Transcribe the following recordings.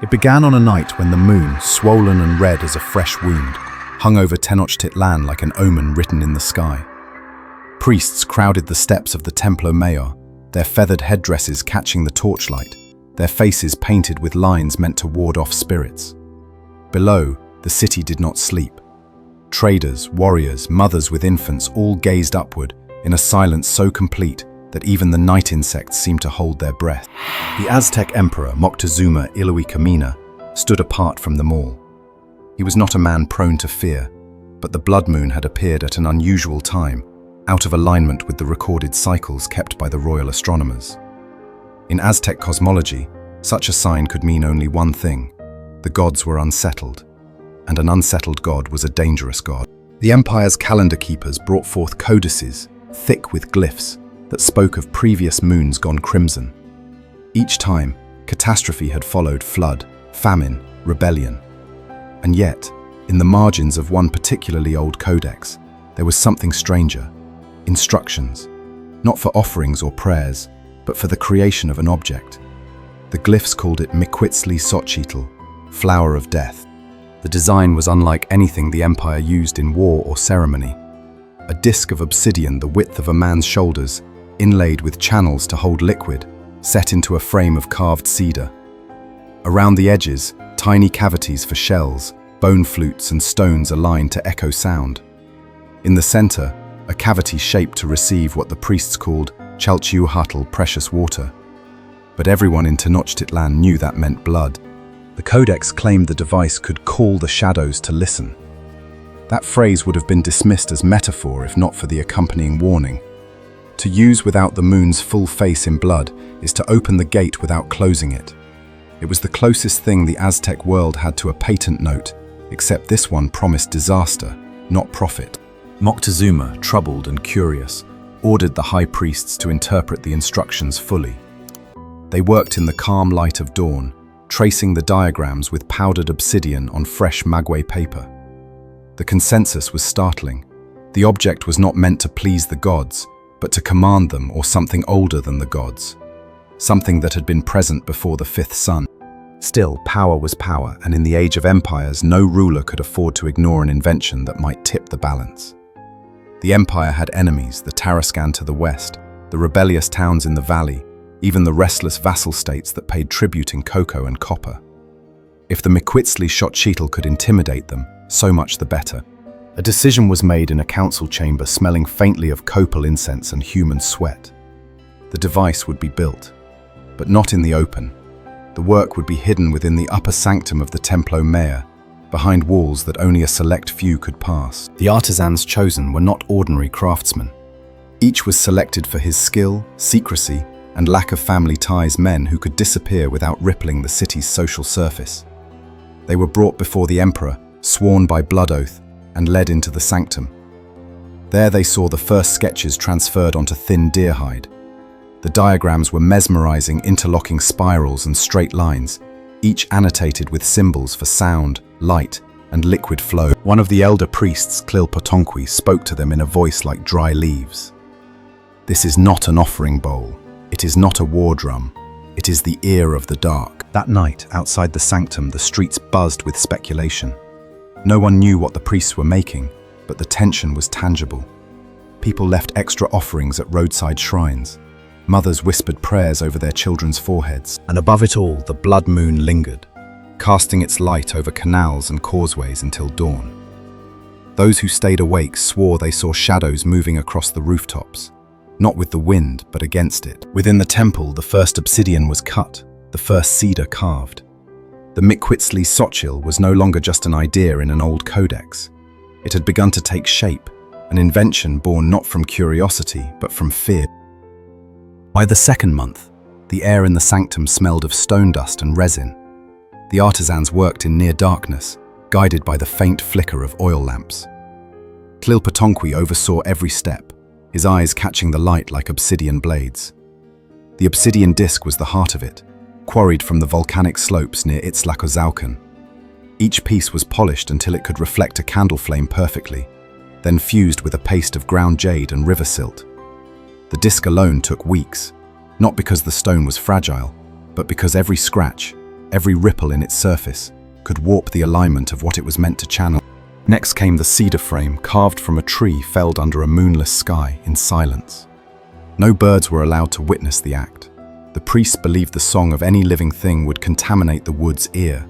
It began on a night when the moon, swollen and red as a fresh wound, hung over Tenochtitlan like an omen written in the sky. Priests crowded the steps of the Templo Mayor, their feathered headdresses catching the torchlight, their faces painted with lines meant to ward off spirits. Below, the city did not sleep. Traders, warriors, mothers with infants all gazed upward in a silence so complete that even the night insects seemed to hold their breath. The Aztec emperor Moctezuma Iluikamina stood apart from them all. He was not a man prone to fear, but the blood moon had appeared at an unusual time, out of alignment with the recorded cycles kept by the royal astronomers. In Aztec cosmology, such a sign could mean only one thing: the gods were unsettled, and an unsettled god was a dangerous god. The empire's calendar keepers brought forth codices, thick with glyphs, that spoke of previous moons gone crimson. Each time, catastrophe had followed: flood, famine, rebellion. And yet, in the margins of one particularly old codex, there was something stranger: instructions, not for offerings or prayers, but for the creation of an object. The glyphs called it Miquiztli Xochitl, flower of death. The design was unlike anything the empire used in war or ceremony. A disc of obsidian the width of a man's shoulders, inlaid with channels to hold liquid, set into a frame of carved cedar. Around the edges, tiny cavities for shells, bone flutes and stones aligned to echo sound. In the center, a cavity shaped to receive what the priests called Chalchiuhatl, precious water. But everyone in Tenochtitlan knew that meant blood. The codex claimed the device could call the shadows to listen. That phrase would have been dismissed as metaphor if not for the accompanying warning. To use without the moon's full face in blood is to open the gate without closing it. It was the closest thing the Aztec world had to a patent note, except this one promised disaster, not profit. Moctezuma, troubled and curious, ordered the high priests to interpret the instructions fully. They worked in the calm light of dawn, tracing the diagrams with powdered obsidian on fresh maguey paper. The consensus was startling. The object was not meant to please the gods, but to command them or something older than the gods, something that had been present before the fifth sun. Still, power was power, and in the age of empires, no ruler could afford to ignore an invention that might tip the balance. The empire had enemies: the Tarascan to the west, the rebellious towns in the valley, even the restless vassal states that paid tribute in cocoa and copper. If the Miquiztli Xochitl could intimidate them, so much the better. A decision was made in a council chamber smelling faintly of copal incense and human sweat. The device would be built, but not in the open. The work would be hidden within the upper sanctum of the Templo Mayor, behind walls that only a select few could pass. The artisans chosen were not ordinary craftsmen. Each was selected for his skill, secrecy, and lack of family ties, men who could disappear without rippling the city's social surface. They were brought before the emperor, sworn by blood oath, and led into the sanctum. There they saw the first sketches transferred onto thin deer hide. The diagrams were mesmerizing, interlocking spirals and straight lines, each annotated with symbols for sound, light, and liquid flow. One of the elder priests, Tlilpotonqui, spoke to them in a voice like dry leaves. "This is not an offering bowl. It is not a war drum. It is the ear of the dark." That night, outside the sanctum, the streets buzzed with speculation. No one knew what the priests were making, but the tension was tangible. People left extra offerings at roadside shrines. Mothers whispered prayers over their children's foreheads. And above it all, the blood moon lingered, casting its light over canals and causeways until dawn. Those who stayed awake swore they saw shadows moving across the rooftops, not with the wind, but against it. Within the temple, the first obsidian was cut, the first cedar carved. The Miquiztli Xochitl was no longer just an idea in an old codex. It had begun to take shape, an invention born not from curiosity, but from fear. By the second month, the air in the sanctum smelled of stone dust and resin. The artisans worked in near darkness, guided by the faint flicker of oil lamps. Tlilpotonqui oversaw every step, his eyes catching the light like obsidian blades. The obsidian disc was the heart of it, quarried from the volcanic slopes near Itzlacozahuacan. Each piece was polished until it could reflect a candle flame perfectly, then fused with a paste of ground jade and river silt. The disc alone took weeks, not because the stone was fragile, but because every scratch, every ripple in its surface, could warp the alignment of what it was meant to channel. Next came the cedar frame carved from a tree felled under a moonless sky in silence. No birds were allowed to witness the act. The priests believed the song of any living thing would contaminate the wood's ear.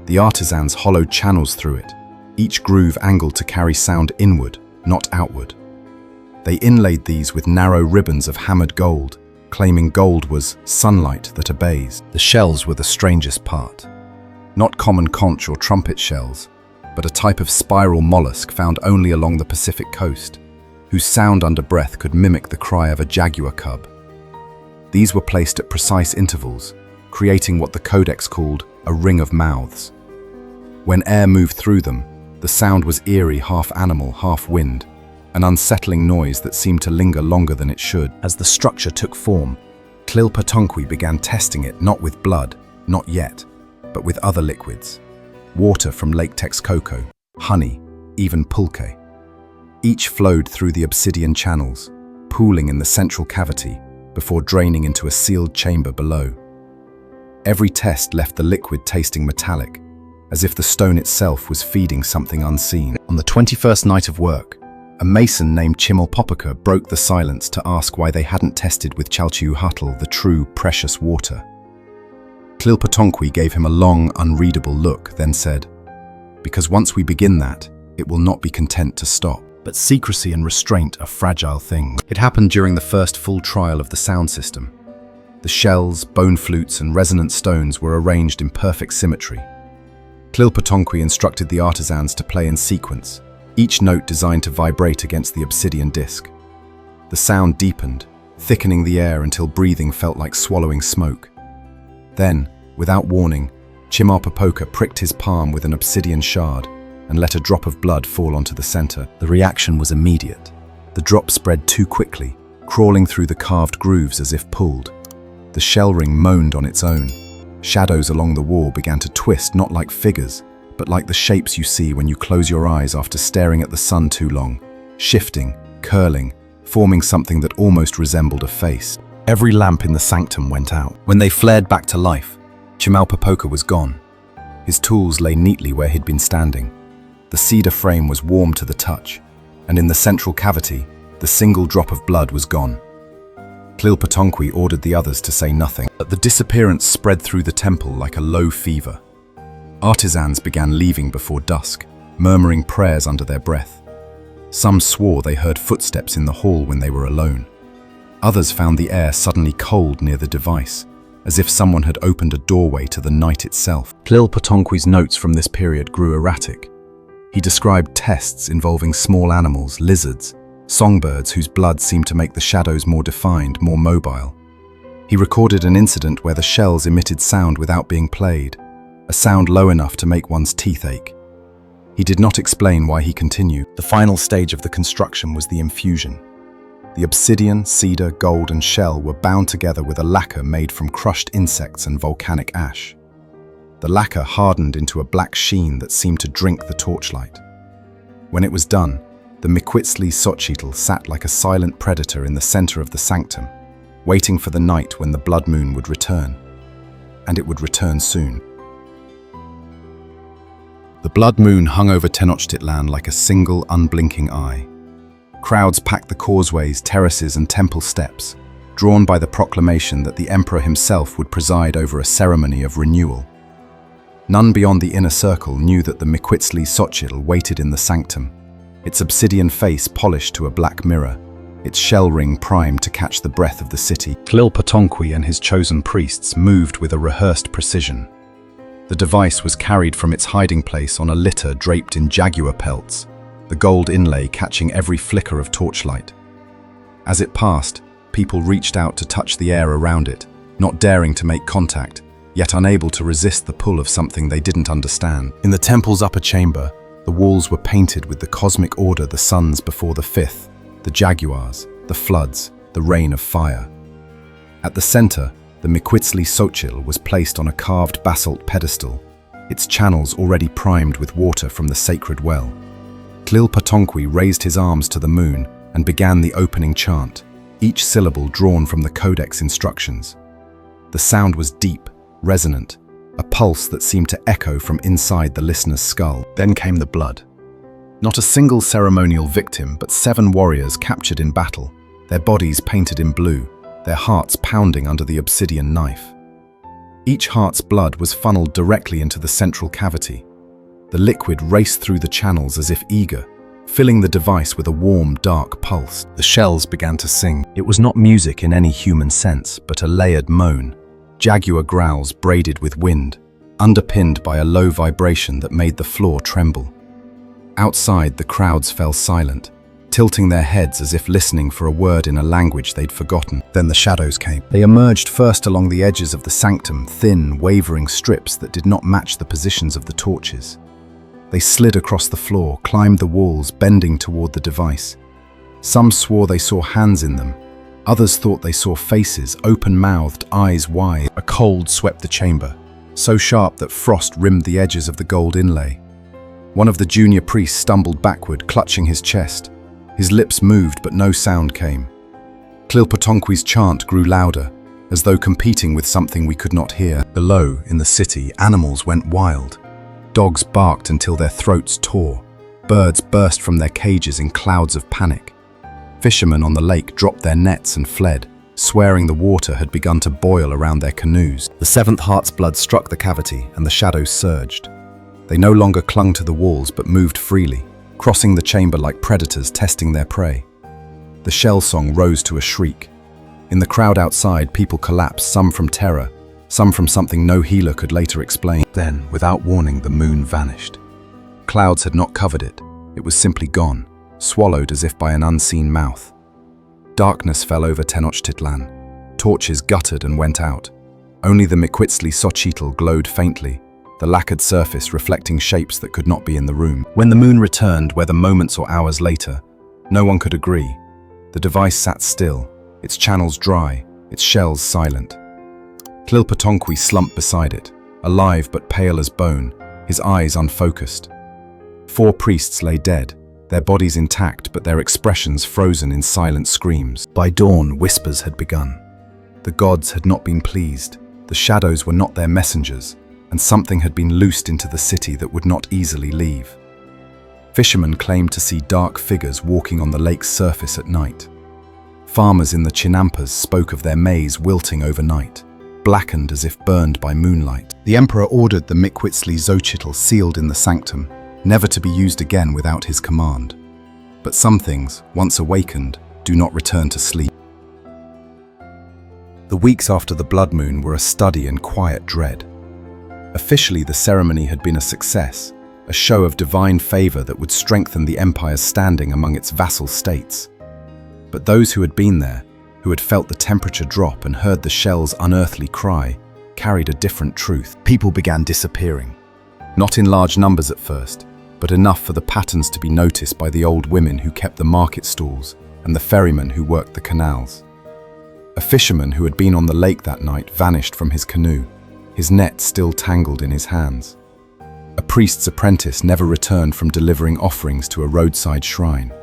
The artisans hollowed channels through it, each groove angled to carry sound inward, not outward. They inlaid these with narrow ribbons of hammered gold, claiming gold was sunlight that obeys. The shells were the strangest part. Not common conch or trumpet shells, but a type of spiral mollusk found only along the Pacific coast, whose sound under breath could mimic the cry of a jaguar cub. These were placed at precise intervals, creating what the Codex called a ring of mouths. When air moved through them, the sound was eerie, half animal, half wind, an unsettling noise that seemed to linger longer than it should. As the structure took form, Tlilpatonqui began testing it not with blood, not yet, but with other liquids. Water from Lake Texcoco, honey, even pulque. Each flowed through the obsidian channels, pooling in the central cavity before draining into a sealed chamber below. Every test left the liquid tasting metallic, as if the stone itself was feeding something unseen. On the 21st night of work, a mason named Chimalpopoca broke the silence to ask why they hadn't tested with Chalchiuhuatl the true, precious water. Tlilpatonqui gave him a long, unreadable look, then said, "Because once we begin that, it will not be content to stop." But secrecy and restraint are fragile things. It happened during the first full trial of the sound system. The shells, bone flutes, and resonant stones were arranged in perfect symmetry. Tlilpatonqui instructed the artisans to play in sequence, each note designed to vibrate against the obsidian disc. The sound deepened, thickening the air until breathing felt like swallowing smoke. Then, without warning, Chimalpopoca pricked his palm with an obsidian shard and let a drop of blood fall onto the center. The reaction was immediate. The drop spread too quickly, crawling through the carved grooves as if pulled. The shell ring moaned on its own. Shadows along the wall began to twist, not like figures, but like the shapes you see when you close your eyes after staring at the sun too long, shifting, curling, forming something that almost resembled a face. Every lamp in the sanctum went out. When they flared back to life, Chimalpopoca was gone. His tools lay neatly where he'd been standing. The cedar frame was warm to the touch, and in the central cavity, the single drop of blood was gone. Tlilpatonqui ordered the others to say nothing, but the disappearance spread through the temple like a low fever. Artisans began leaving before dusk, murmuring prayers under their breath. Some swore they heard footsteps in the hall when they were alone. Others found the air suddenly cold near the device, as if someone had opened a doorway to the night itself. Tlilpatonqui's notes from this period grew erratic. He described tests involving small animals, lizards, songbirds whose blood seemed to make the shadows more defined, more mobile. He recorded an incident where the shells emitted sound without being played, a sound low enough to make one's teeth ache. He did not explain why he continued. The final stage of the construction was the infusion. The obsidian, cedar, gold, and shell were bound together with a lacquer made from crushed insects and volcanic ash. The lacquer hardened into a black sheen that seemed to drink the torchlight. When it was done, the Miquiztli Xochitl sat like a silent predator in the center of the sanctum, waiting for the night when the blood moon would return. And it would return soon. The blood moon hung over Tenochtitlan like a single, unblinking eye. Crowds packed the causeways, terraces, and temple steps, drawn by the proclamation that the emperor himself would preside over a ceremony of renewal. None beyond the inner circle knew that the Miquiztli Xochitl waited in the sanctum, its obsidian face polished to a black mirror, its shell ring primed to catch the breath of the city. Tlilpatonqui and his chosen priests moved with a rehearsed precision. The device was carried from its hiding place on a litter draped in jaguar pelts, the gold inlay catching every flicker of torchlight. As it passed, people reached out to touch the air around it, not daring to make contact, yet unable to resist the pull of something they didn't understand. In the temple's upper chamber, the walls were painted with the cosmic order, the suns before the fifth, the jaguars, the floods, the rain of fire. At the center, the Miquiztli Xochitl was placed on a carved basalt pedestal, its channels already primed with water from the sacred well. Tlilpatonqui raised his arms to the moon and began the opening chant, each syllable drawn from the Codex instructions. The sound was deep, resonant, a pulse that seemed to echo from inside the listener's skull. Then came the blood. Not a single ceremonial victim, but 7 warriors captured in battle, their bodies painted in blue, their hearts pounding under the obsidian knife. Each heart's blood was funneled directly into the central cavity. The liquid raced through the channels as if eager, filling the device with a warm, dark pulse. The shells began to sing. It was not music in any human sense, but a layered moan, jaguar growls braided with wind, underpinned by a low vibration that made the floor tremble. Outside, the crowds fell silent, tilting their heads as if listening for a word in a language they'd forgotten. Then the shadows came. They emerged first along the edges of the sanctum, thin, wavering strips that did not match the positions of the torches. They slid across the floor, climbed the walls, bending toward the device. Some swore they saw hands in them. Others thought they saw faces, open-mouthed, eyes wide. A cold swept the chamber, so sharp that frost rimmed the edges of the gold inlay. One of the junior priests stumbled backward, clutching his chest. His lips moved, but no sound came. Tlilpotonkwi's chant grew louder, as though competing with something we could not hear. Below, in the city, animals went wild. Dogs barked until their throats tore. Birds burst from their cages in clouds of panic. Fishermen on the lake dropped their nets and fled, swearing the water had begun to boil around their canoes. The 7th heart's blood struck the cavity, and the shadows surged. They no longer clung to the walls, but moved freely, crossing the chamber like predators testing their prey. The shell song rose to a shriek. In the crowd outside, people collapsed, some from terror, some from something no healer could later explain. Then, without warning, the moon vanished. Clouds had not covered it. It was simply gone, swallowed as if by an unseen mouth. Darkness fell over Tenochtitlan. Torches guttered and went out. Only the Miquiztli Xochitl glowed faintly, the lacquered surface reflecting shapes that could not be in the room. When the moon returned, whether moments or hours later, no one could agree. The device sat still, its channels dry, its shells silent. Tlilpotonkwi slumped beside it, alive but pale as bone, his eyes unfocused. 4 priests lay dead, their bodies intact but their expressions frozen in silent screams. By dawn, whispers had begun. The gods had not been pleased, the shadows were not their messengers, and something had been loosed into the city that would not easily leave. Fishermen claimed to see dark figures walking on the lake's surface at night. Farmers in the Chinampas spoke of their maize wilting overnight, blackened as if burned by moonlight. The emperor ordered the Miquiztli Xochitl sealed in the sanctum, never to be used again without his command. But some things, once awakened, do not return to sleep. The weeks after the blood moon were a study in quiet dread. Officially, the ceremony had been a success, a show of divine favor that would strengthen the empire's standing among its vassal states. But those who had been there, who had felt the temperature drop and heard the shell's unearthly cry, carried a different truth. People began disappearing. Not in large numbers at first, but enough for the patterns to be noticed by the old women who kept the market stalls and the ferrymen who worked the canals. A fisherman who had been on the lake that night vanished from his canoe, his net still tangled in his hands. A priest's apprentice never returned from delivering offerings to a roadside shrine.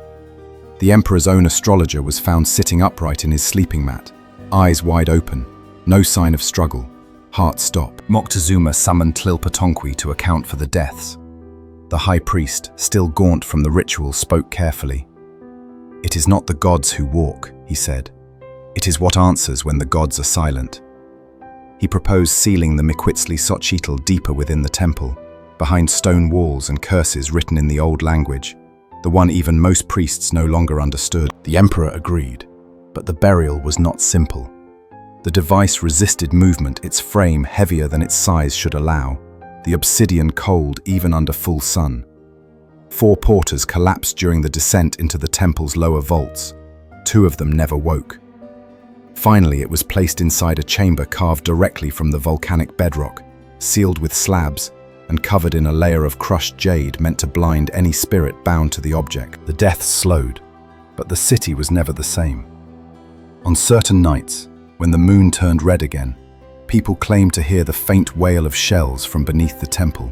The emperor's own astrologer was found sitting upright in his sleeping mat, eyes wide open, no sign of struggle, heart stopped. Moctezuma summoned Tlilpotonkwi to account for the deaths. The high priest, still gaunt from the ritual, spoke carefully. "It is not the gods who walk," he said. "It is what answers when the gods are silent." He proposed sealing the Miquiztli Xochitl deeper within the temple, behind stone walls and curses written in the old language, the one even most priests no longer understood. The emperor agreed, but the burial was not simple. The device resisted movement, its frame heavier than its size should allow, the obsidian cold even under full sun. 4 porters collapsed during the descent into the temple's lower vaults. 2 of them never woke. Finally, it was placed inside a chamber carved directly from the volcanic bedrock, sealed with slabs, and covered in a layer of crushed jade meant to blind any spirit bound to the object. The deaths slowed, but the city was never the same. On certain nights, when the moon turned red again, people claimed to hear the faint wail of shells from beneath the temple.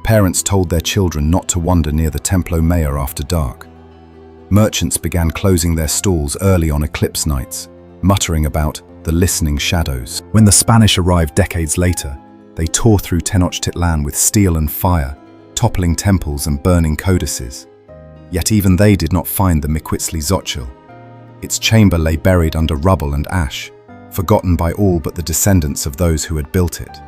Parents told their children not to wander near the Templo Mayor after dark. Merchants began closing their stalls early on eclipse nights, muttering about the listening shadows. When the Spanish arrived decades later, They tore through Tenochtitlan with steel and fire, toppling temples and burning codices. Yet even they did not find the Miquiztli Xochitl. Its chamber lay buried under rubble and ash, forgotten by all but the descendants of those who had built it.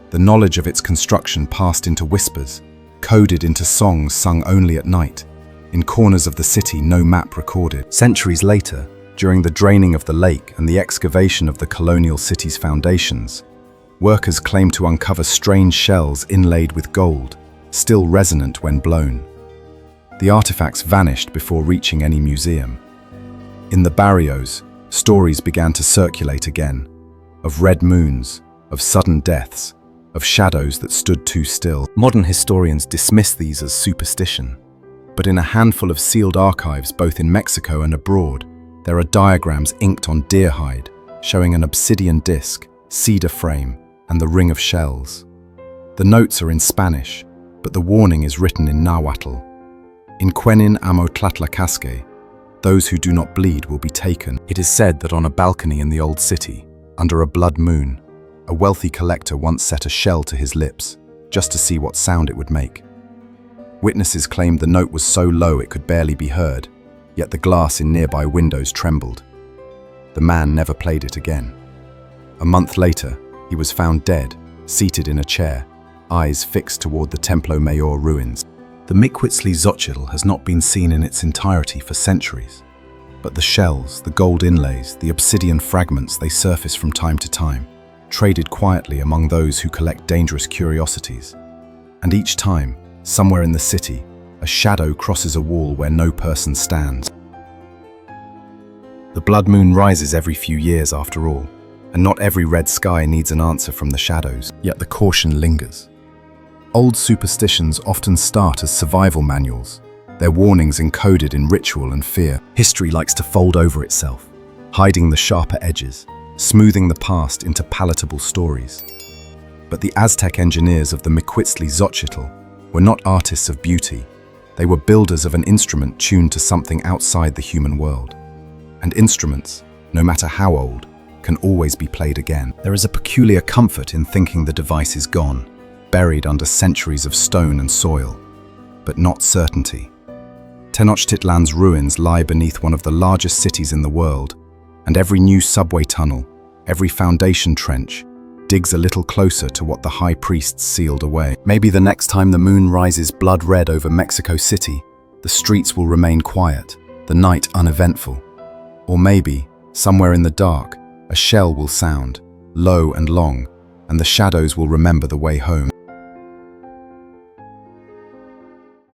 The knowledge of its construction passed into whispers, coded into songs sung only at night. In corners of the city no map recorded. Centuries later, during the draining of the lake and the excavation of the colonial city's foundations, workers claimed to uncover strange shells inlaid with gold, still resonant when blown. The artifacts vanished before reaching any museum. In the barrios, stories began to circulate again, of red moons, of sudden deaths, of shadows that stood too still. Modern historians dismiss these as superstition, but in a handful of sealed archives both in Mexico and abroad, there are diagrams inked on deer hide, showing an obsidian disc, cedar frame, and the ring of shells. The notes are in Spanish, but the warning is written in Nahuatl. In Quenin amo Tlatlacasque, those who do not bleed will be taken. It is said that on a balcony in the old city, under a blood moon, a wealthy collector once set a shell to his lips, just to see what sound it would make. Witnesses claimed the note was so low it could barely be heard, yet the glass in nearby windows trembled. The man never played it again. A month later, he was found dead, seated in a chair, eyes fixed toward the Templo Mayor ruins. The Miquiztli Xochitl has not been seen in its entirety for centuries, but the shells, the gold inlays, the obsidian fragments, they surface from time to time, traded quietly among those who collect dangerous curiosities. And each time, somewhere in the city, a shadow crosses a wall where no person stands. The blood moon rises every few years after all, and not every red sky needs an answer from the shadows, yet the caution lingers. Old superstitions often start as survival manuals, their warnings encoded in ritual and fear. History likes to fold over itself, hiding the sharper edges, smoothing the past into palatable stories. But the Aztec engineers of the Miquiztli Xochitl were not artists of beauty. They were builders of an instrument tuned to something outside the human world. And instruments, no matter how old, can always be played again. There is a peculiar comfort in thinking the device is gone, buried under centuries of stone and soil, but not certainty. Tenochtitlan's ruins lie beneath one of the largest cities in the world, and every new subway tunnel, every foundation trench, digs a little closer to what the high priests sealed away. Maybe the next time the moon rises blood red over Mexico City, the streets will remain quiet, the night uneventful. Or maybe, somewhere in the dark, a shell will sound, low and long, and the shadows will remember the way home.